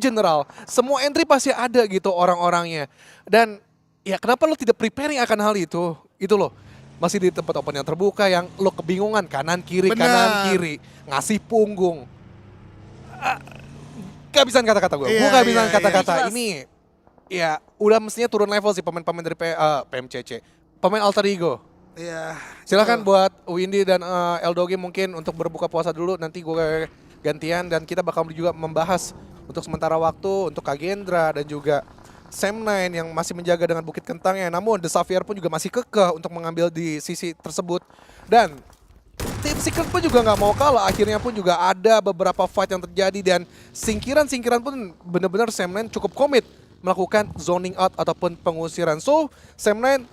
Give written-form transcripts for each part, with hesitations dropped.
general. Semua entry pasti ada gitu orang-orangnya. Dan ya kenapa lo tidak preparing akan hal itu? Itu loh. Masih di tempat open yang terbuka yang lo kebingungan kanan kiri ngasih punggung. Kehabisan kata-kata gue. Gue kehabisan kata-kata. Ini ya udah mestinya turun level sih pemain-pemain dari PMCC. Pemain Alter Ego. Iya. Silakan buat Windy dan Eldogi mungkin untuk berbuka puasa dulu. Nanti gue gantian dan kita bakal juga membahas untuk sementara waktu untuk Kagendra dan juga Sam9 yang masih menjaga dengan Bukit Kentangnya. Namun The Xavier pun juga masih kekeh untuk mengambil di sisi tersebut. Dan Tim Secret pun juga nggak mau kalah, akhirnya pun juga ada beberapa fight yang terjadi dan singkiran-singkiran pun benar-benar Sam9 cukup komit melakukan zoning out ataupun pengusiran. So, Sam9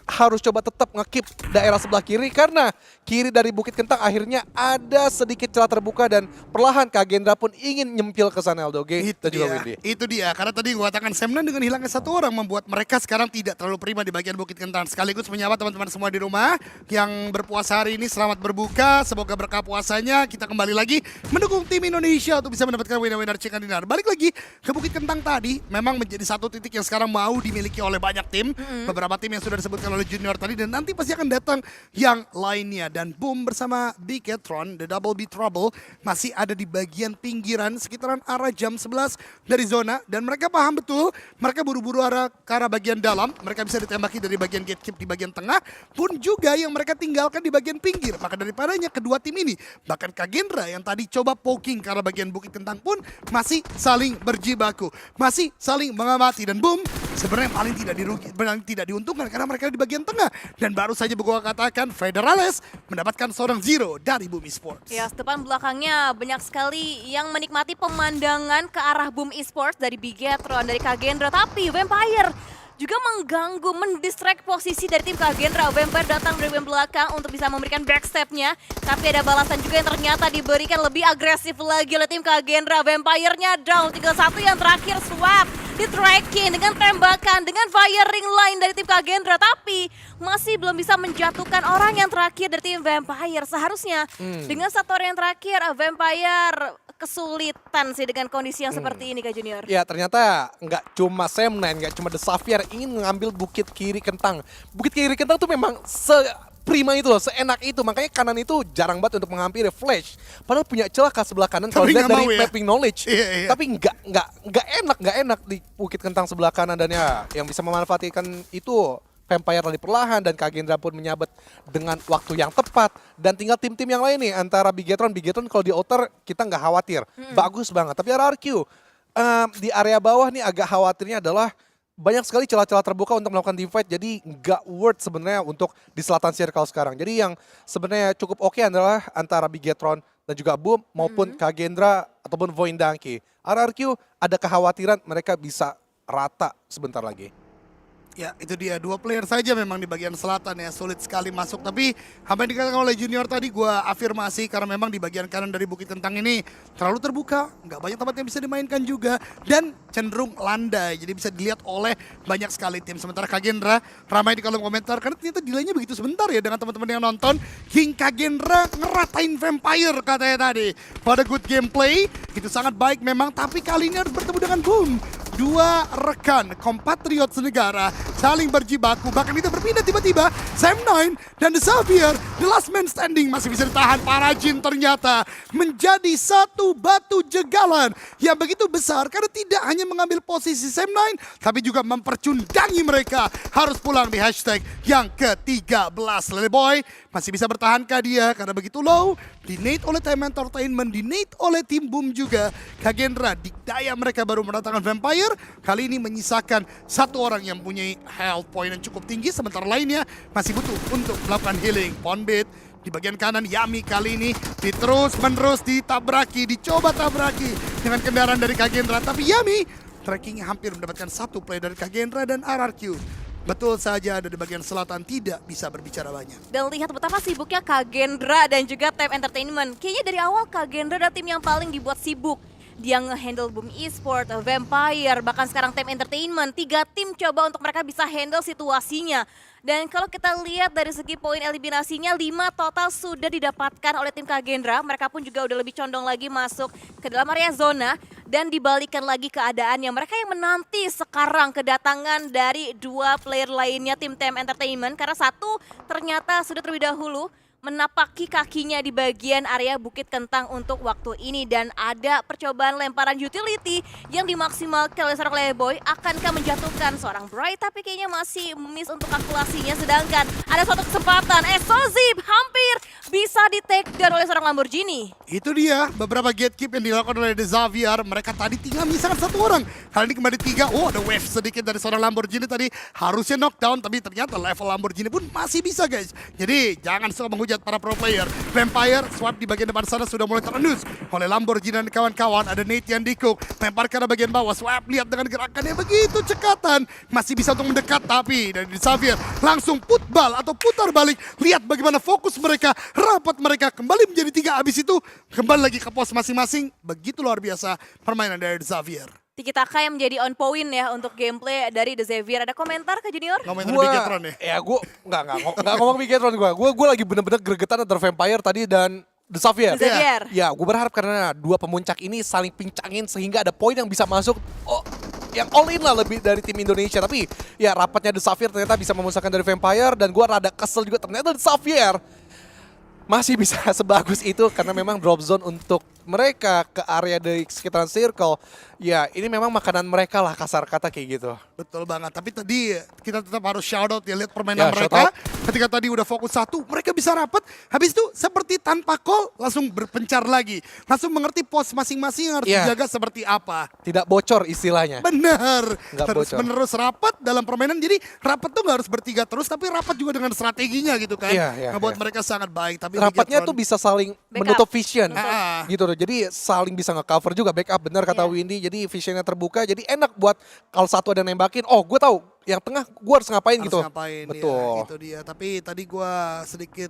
harus coba tetap ngekip daerah sebelah kiri karena kiri dari Bukit Kentang akhirnya ada sedikit celah terbuka dan perlahan Kagendra pun ingin nyempil ke sana Eldoge dan juga Windy. Itu dia, karena tadi gue katakan Sam9 dengan hilangnya satu orang membuat mereka sekarang tidak terlalu prima di bagian Bukit Kentang. Sekaligus menyapa teman-teman semua di rumah yang berpuasa hari ini, selamat berbuka, semoga berkah puasanya. Kita kembali lagi mendukung tim Indonesia untuk bisa mendapatkan winner-winner chicken dinner. Balik lagi ke Bukit Kentang tadi, memang menjadi satu titik yang sekarang mau dimiliki oleh banyak tim. Beberapa tim yang sudah disebutkan oleh Junior tadi dan nanti pasti akan datang yang lainnya. Dan Boom bersama Bigetron, The Double B Trouble masih ada di bagian pinggiran sekitaran arah jam 11 dari zona dan mereka paham betul mereka buru-buru ke arah bagian dalam, mereka bisa ditembaki dari bagian gatekeep di bagian tengah pun juga yang mereka tinggalkan di bagian pinggir. Maka daripadanya kedua tim ini bahkan Kagendra yang tadi coba poking ke arah bagian Bukit Kentang pun masih saling berjibaku, masih saling mengamati dan Boom sebenarnya paling tidak diuntungkan karena mereka di bagian tengah. Dan baru saja gua katakan Federales mendapatkan seorang zero dari Boom Esports. Ya, depan belakangnya banyak sekali yang menikmati pemandangan ke arah Boom Esports dari Bigetron, dari Kagendra. Tapi Vampire juga mengganggu, mendistract posisi dari tim Kagendra. Vampire datang dari belakang untuk bisa memberikan backstepnya. Tapi ada balasan juga yang ternyata diberikan lebih agresif lagi oleh tim Kagendra. Vampire-nya down, tinggal satu yang terakhir swap. Di tracking dengan tembakan, dengan firing line dari tim Kagendra. Tapi masih belum bisa menjatuhkan orang yang terakhir dari tim Vampire. Seharusnya dengan satu orang yang terakhir, Vampire kesulitan sih dengan kondisi yang seperti ini Kak Junior. Ya ternyata nggak cuma Sam9, nggak cuma The Xavier ingin mengambil Bukit Kiri Kentang. Bukit Kiri Kentang tuh memang prima itu loh, seenak itu. Makanya kanan itu jarang banget untuk menghampiri Flash. Padahal punya celah ke sebelah kanan kalau lihat dari mapping knowledge. Tapi nggak enak di Bukit Kentang sebelah kanan dan ya yang bisa memanfaatkan itu Vampire tadi perlahan dan Kagendra pun menyabet dengan waktu yang tepat. Dan tinggal tim-tim yang lain nih antara Bigetron kalau di outer kita nggak khawatir. Bagus banget. Tapi RRQ di area bawah nih agak khawatirnya adalah banyak sekali celah-celah terbuka untuk melakukan team fight. Jadi nggak worth sebenarnya untuk di selatan circle sekarang. Jadi yang sebenarnya cukup oke adalah antara Bigetron dan juga Boom maupun Kagendra ataupun Voindanki. RRQ ada kekhawatiran mereka bisa rata sebentar lagi. Ya itu dia, dua player saja memang di bagian selatan ya, sulit sekali masuk. Tapi apa yang dikatakan oleh Junior tadi gue afirmasi karena memang di bagian kanan dari Bukit Kentang ini terlalu terbuka, nggak banyak tempat yang bisa dimainkan juga dan cenderung landai. Jadi bisa dilihat oleh banyak sekali tim. Sementara Kagendra ramai di kolom komentar karena ternyata delaynya begitu sebentar ya dengan teman-teman yang nonton. King Kagendra ngeratain Vampire katanya tadi. Pada good gameplay, itu sangat baik memang, tapi kali ini harus bertemu dengan Boom. Dua rekan kompatriot senegara saling berjibaku, bahkan itu berpindah tiba-tiba. Sam9 dan The Xavier, the last man standing, masih bisa ditahan. Para Jin ternyata menjadi satu batu jegalan yang begitu besar karena tidak hanya mengambil posisi Sam9 tapi juga mempercundangi mereka harus pulang di hashtag yang ke-13. Leleboy masih bisa bertahankah dia karena begitu low, dinate oleh Time Entertainment, dinate oleh tim Boom juga. Kagendra dikdaya mereka baru mendatangkan Vampire, kali ini menyisakan satu orang yang punya health point yang cukup tinggi, sementara lainnya masih butuh untuk melakukan healing. Ponbit di bagian kanan, Yami kali ini terus-menerus ditabraki, dicoba tabraki dengan kendaraan dari Kagendra, tapi Yami trackingnya hampir mendapatkan satu play dari Kagendra dan RRQ. Betul saja ada di bagian selatan, tidak bisa berbicara banyak. Dan lihat betapa sibuknya Kagendra dan juga Time Entertainment. Kayaknya dari awal Kagendra adalah tim yang paling dibuat sibuk. Dia nge-handle Boom Esports, Vampire, bahkan sekarang Time Entertainment. 3 tim coba untuk mereka bisa handle situasinya. Dan kalau kita lihat dari segi poin eliminasinya, 5 total sudah didapatkan oleh tim Kagendra. Mereka pun juga udah lebih condong lagi masuk ke dalam area zona. dan dibalikan lagi keadaannya. Mereka yang menanti sekarang kedatangan dari dua player lainnya tim TM Entertainment karena satu ternyata sudah terlebih dahulu menapaki kakinya di bagian area Bukit Kentang untuk waktu ini dan ada percobaan lemparan utility yang dimaksimalkan oleh seorang Playboy akankah menjatuhkan seorang Bright tapi kayaknya masih miss untuk kalkulasinya sedangkan ada suatu kesempatan Explosive hampir bisa di take down oleh seorang Lamborghini. Itu dia beberapa gatekeep yang dilakukan oleh The Xavier. Mereka tadi tinggal misalkan satu orang. Kali ini kembali 3. Oh, ada wave sedikit dari seorang Lamborghini tadi. Harusnya knockdown, tapi ternyata level Lamborghini pun masih bisa, guys. Jadi, jangan suka menghujat para pro player. Vampire, swap di bagian depan sana sudah mulai terendus oleh Lamborghini dan kawan-kawan. Ada Nate yang dikuk. Lempar ke arah bagian bawah. Swap, lihat dengan gerakannya begitu cekatan. Masih bisa untuk mendekat, tapi dari The Xavier langsung putbal atau putar balik. Lihat bagaimana fokus mereka. Rapat mereka kembali menjadi 3 abis itu kembali lagi ke pos masing-masing. Begitu luar biasa permainan dari The Xavier. Tiki Taka yang menjadi on point ya untuk gameplay dari The Xavier. Ada komentar ke Junior? Komentar Gua, Bigetron ya? Ya gue nggak ngomong Bigetron gue lagi bener-bener gregetan antara Vampire tadi dan The Xavier. The Xavier. Ya gue berharap karena dua pemuncak ini saling pincangin sehingga ada poin yang bisa masuk yang all in lah lebih dari tim Indonesia. Tapi ya rapatnya The Xavier ternyata bisa memusnahkan dari Vampire dan gue rada kesel juga ternyata The Xavier masih bisa sebagus itu karena memang drop zone untuk mereka ke area di sekitaran circle. Ya ini memang makanan mereka lah kasar kata kayak gitu. Betul banget, tapi tadi kita tetap harus shout out ya, lihat permainan Ya, mereka. shout Ketika tadi udah fokus satu, mereka bisa rapat. Habis itu seperti tanpa call, langsung berpencar lagi. Langsung mengerti pos masing-masing yang harus Ya. dijaga seperti apa. Tidak bocor istilahnya. Benar, Nggak terus bocor. menerus rapat dalam permainan. Jadi rapat tuh nggak harus bertiga terus, tapi rapat juga dengan strateginya gitu kan. Iya, Ngebuat iya. mereka sangat baik. Tapi Rapatnya Bigetron- tuh bisa saling Backup. menutup vision. Ah. Gitu loh. Jadi saling bisa nge-cover juga backup benar kata Iya. Windy. Jadi visionnya terbuka. Jadi enak buat kalau satu ada nembakin. Oh gue tahu yang tengah gue harus ngapain harus gitu. ngapain Betul. ya, itu dia. Tapi tadi gua sedikit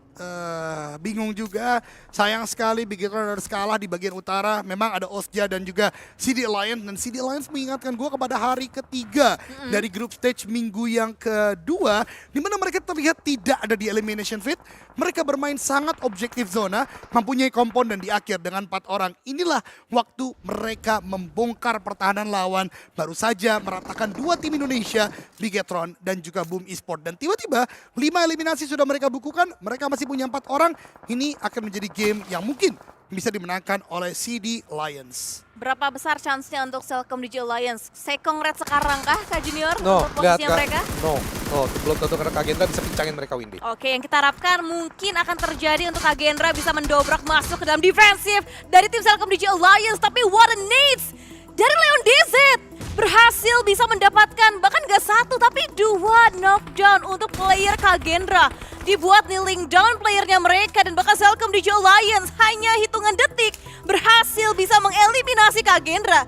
bingung juga. Sayang sekali Bigetron harus kalah di bagian utara. Memang ada Osja dan juga CD Alliance. Dan CD Alliance mengingatkan gua kepada hari ketiga dari group stage minggu yang kedua, di mana mereka terlihat tidak ada di elimination fit. Mereka bermain sangat objektif zona, mempunyai komponen di akhir dengan 4 orang. Inilah waktu mereka membongkar pertahanan lawan. Baru saja meratakan 2 tim Indonesia, Bigetron dan juga Boom Esport. Dan tiba-tiba 5 eliminasi sudah mereka bukukan, mereka masih punya 4 orang. Ini akan menjadi game yang mungkin bisa dimenangkan oleh CD Lions. Berapa besar chance-nya untuk Selcom DJ Alliance? Sekong red sekarang kah Kak Junior No, untuk lihat posisinya mereka? No, belum tentu karena Kagendra bisa pincangin mereka Windy. Oke, yang kita harapkan mungkin akan terjadi untuk Kagendra bisa mendobrak masuk ke dalam defensif dari tim Selcom DJ Alliance. Tapi what a needs dari Leon DZ berhasil bisa mendapatkan bahkan gak 1 tapi 2 knockdown untuk player Kagendra. Dibuat kneeling down playernya mereka dan bahkan Selcom DJ Alliance hanya hitungan detik berhasil bisa mengeliminasi Kagendra.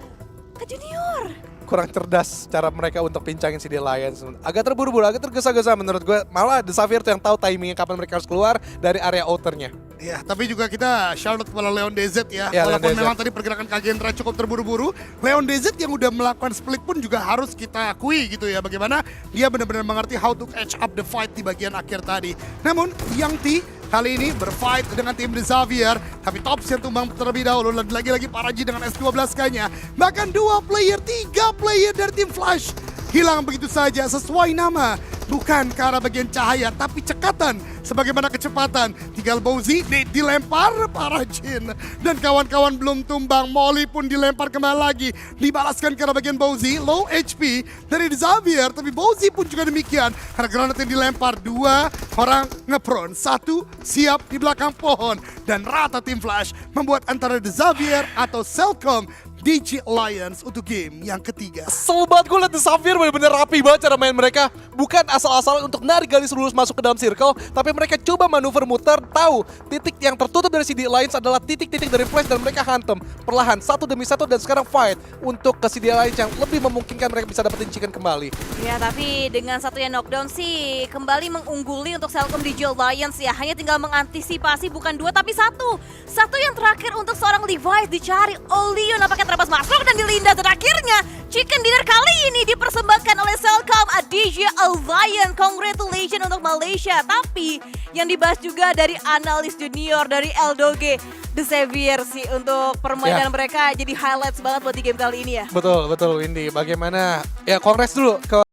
Kak Junior. Kurang cerdas cara mereka untuk pincangin CD Lions. Agak terburu-buru, agak tergesa-gesa menurut gue. Malah The Xavier tuh yang tahu timingnya kapan mereka harus keluar dari area outernya. Ya, tapi juga kita shout out kepada Leon DZ ya. Ya, Walaupun Leon DZ. memang tadi pergerakan Kagendra cukup terburu-buru, Leon DZ yang udah melakukan split pun juga harus kita akui gitu ya. Bagaimana dia benar-benar mengerti how to catch up the fight di bagian akhir tadi. Namun, Yang T kali ini berfight dengan tim The Xavier, tapi Tops yang tumbang terlebih dahulu. Dan lagi-lagi Paraji dengan S12K-nya. Bahkan 2 player, 3 player dari tim Flash hilang begitu saja sesuai nama. Bukan ke arah bagian cahaya, tapi cekatan. Sebagaimana kecepatan. Tinggal Bowzy, Nate dilempar, Parajin. Dan kawan-kawan belum tumbang. Molly pun dilempar kembali lagi. Dibalaskan ke arah bagian Bowzy, low HP dari Xavier. Tapi Bowzy pun juga demikian. Karena granat yang dilempar, 2 orang ngepron. 1 siap di belakang pohon. Dan rata tim Flash membuat antara The Xavier atau Selcom DJ Alliance untuk game yang ketiga. Kesel banget gue liat The Xavier bener-bener rapi banget cara main mereka. Bukan asal-asalan untuk narik garis lurus masuk ke dalam circle, tapi mereka coba manuver muter, tahu titik yang tertutup dari CD Alliance adalah titik-titik dari Flash dan mereka hantem perlahan satu demi satu dan sekarang fight untuk ke CD Alliance yang lebih memungkinkan mereka bisa dapetin chicken kembali. Ya, tapi dengan satunya knockdown sih kembali mengungguli untuk Selcom DJ Alliance ya. Hanya tinggal mengantisipasi bukan 2 tapi 1. Satu yang terakhir untuk seorang Levi's dicari. Olion apakah terlepas masuk dan dilindas dan akhirnya Chicken dinner kali ini dipersembahkan oleh Selcom Aditya Alliance. Congratulations untuk Malaysia. Tapi yang dibahas juga dari analis junior dari Eldoge, The Xavier sih, untuk permainan mereka jadi highlights banget buat di game kali ini ya. Betul, Windy. Bagaimana? Ya, kongres dulu ke